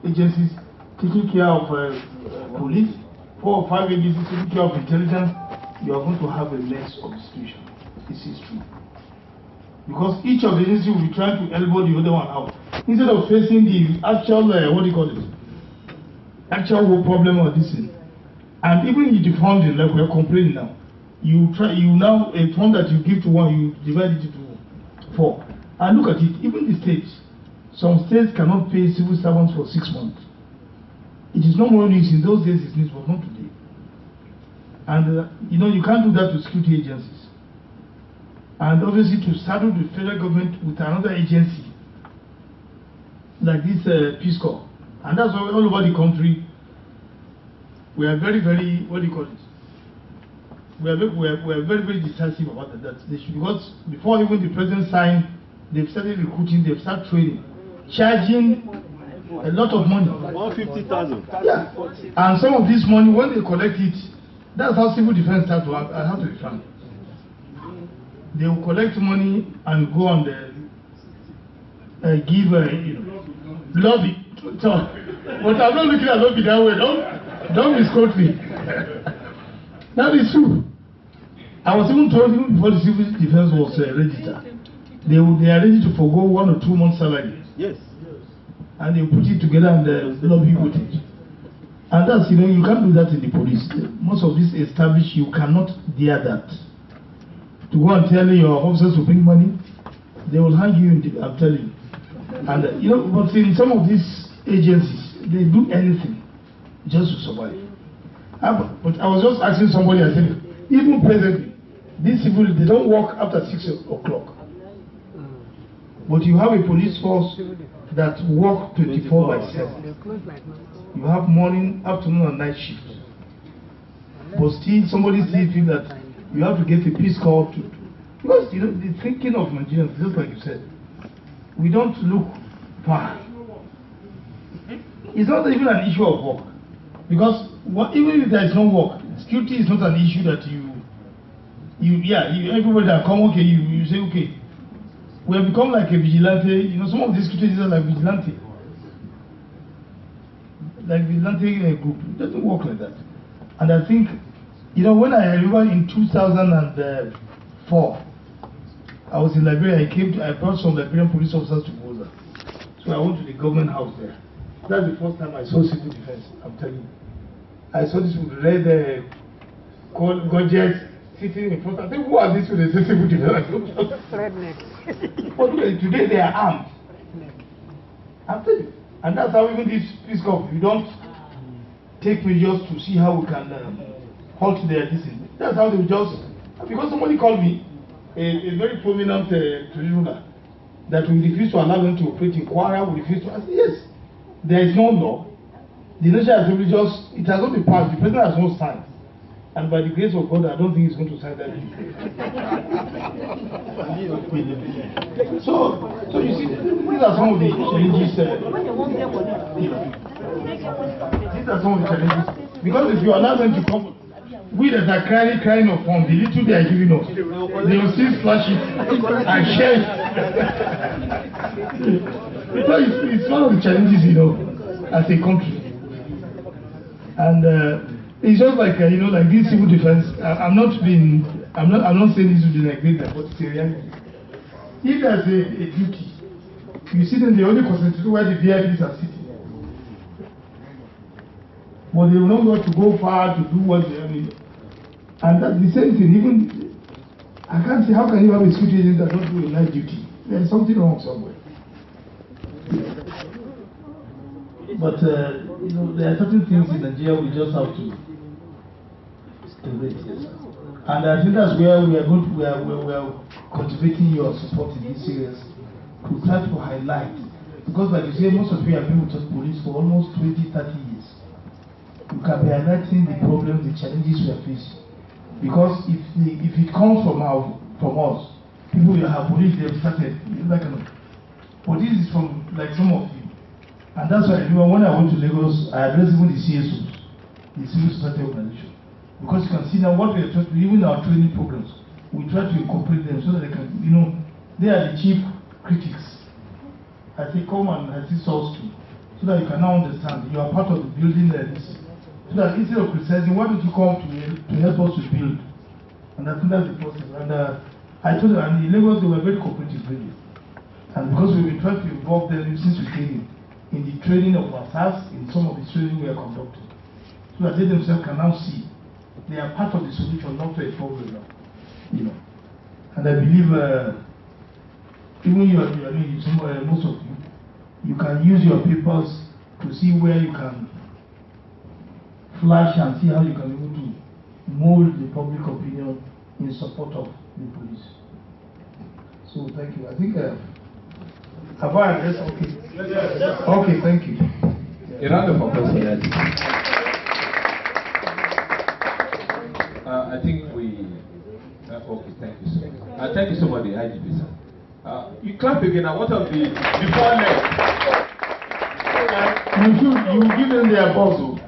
agencies taking care of police, 4 or 5 agencies taking care of intelligence, you are going to have a mess of the situation. This is true. Because each of the agencies will be trying to elbow the other one out. Instead of facing the actual, what do you call it? Actual problem of this thing. And even in the funding, like we are complaining now, you now, a fund that you give to one, you divide it into 4. And look at it, even the states, some states cannot pay civil servants for 6 months. It is no more news. In those days, it's news, but not today. And you can't do that to security agencies. And obviously, to saddle the federal government with another agency like this Peace Corps, and that's why all over the country we are very, very, what do you call it? We are very, very decisive about that. Because before even the president signed, they've started recruiting, they've started training, charging a lot of money. 150,000. Yeah. And some of this money, when they collect it, that's how civil defense starts to have to be found. They will collect money and go on give lobby. So, but I'm not looking at lobby that way. Don't misquote me. That is true. I was even told even before the civil defense was registered, they are ready to forgo 1 or 2 months' salary. Yes. And they put it together and lobby with it. And that's, you can't do that in the police. Most of this established, you cannot dare that. To go and tell your officers to bring money, they will hang you in the, I'm telling you. And but in some of these agencies, they do anything just to survive. But I was just asking somebody, I said, even presently, these people, they don't work after 6 o'clock. But you have a police force that work 24/7. You have morning, afternoon, and night shift. But still, somebody still feel that you have to get a Peace Corps to, because the thinking of Nigerians, just like you said, we don't look far. It's not even an issue of work, because even if there is no work, security is not an issue that everybody that come, okay, you say, okay, we have become like a vigilante. Some of these securities are like vigilante. Like vigilante group. It doesn't work like that. And I think, when I remember in 2004, I was in Liberia. I brought some Liberian police officers to Goza. So I went to the government house there. That's the first time I saw civil defense, I'm telling you. I saw this with red gadgets sitting in front. I think, who are these with the civil defense? But today they are armed. I'm telling you. And that's how even this Peace Corps, we don't take measures to see how we can halt their dissent. That's how they just, because somebody called me, a very prominent ruler, that we refuse to allow them to operate in Kwara, we refuse to. I said, yes, there is no law. The National Assembly it has not been passed, the president has not signed. And by the grace of God, I don't think he's going to sign that bill. So you see, these are some of the challenges. These are some of the challenges. Because if you allow them to come, we that are crying of fun, the little they are giving us, they will still splash it and share it. So it's one of the challenges, as a country. And it's just like like this civil defense. I'm not saying this to be like this, but it's a reality. If there's a duty, you see them, they only concentrate where the VIPs are sitting. But they will not want to go far to do what they need. And that's the same thing. Even I can't say, how can you have a security agent that don't do a night duty? There's something wrong somewhere. But there are certain things in Nigeria we just have to rate. And I think that's where we are cultivating your support in this series to try to highlight. Because like you say, most of you have been with us police for almost 20-30 years. You can be highlighting the problems, the challenges we are facing. Because if it comes from us, people will have police, they have started that kind of. But this is from like some of you. And that's why when I went to Lagos, I addressed even the CSOs, the civil society organization. Because you can see now what we are trying to do, even our training programs, we try to incorporate them so that they can, they are the chief critics. I say, come and assist us too, so that you can now understand you are part of the building this. So that instead of criticizing, why don't you come to help us to build? And I think that's the process. And I told them, and in Lagos, they were very cooperative, really. And because we've been trying to involve them since we came in the training of our staff, in some of the training we are conducting, so that they themselves can now see they are part of the solution, not to a problem, you know. And I believe even most of you can use your papers to see where you can flash and see how you can be able to mold the public opinion in support of the police. So thank you. I think have I addressed? Okay. Yes. Okay, thank you. A round of applause for that. I think we. Okay, thank you so much. Thank you so much, the IGP sir. You clap again. Now, what of the before leg? You give them their buzz.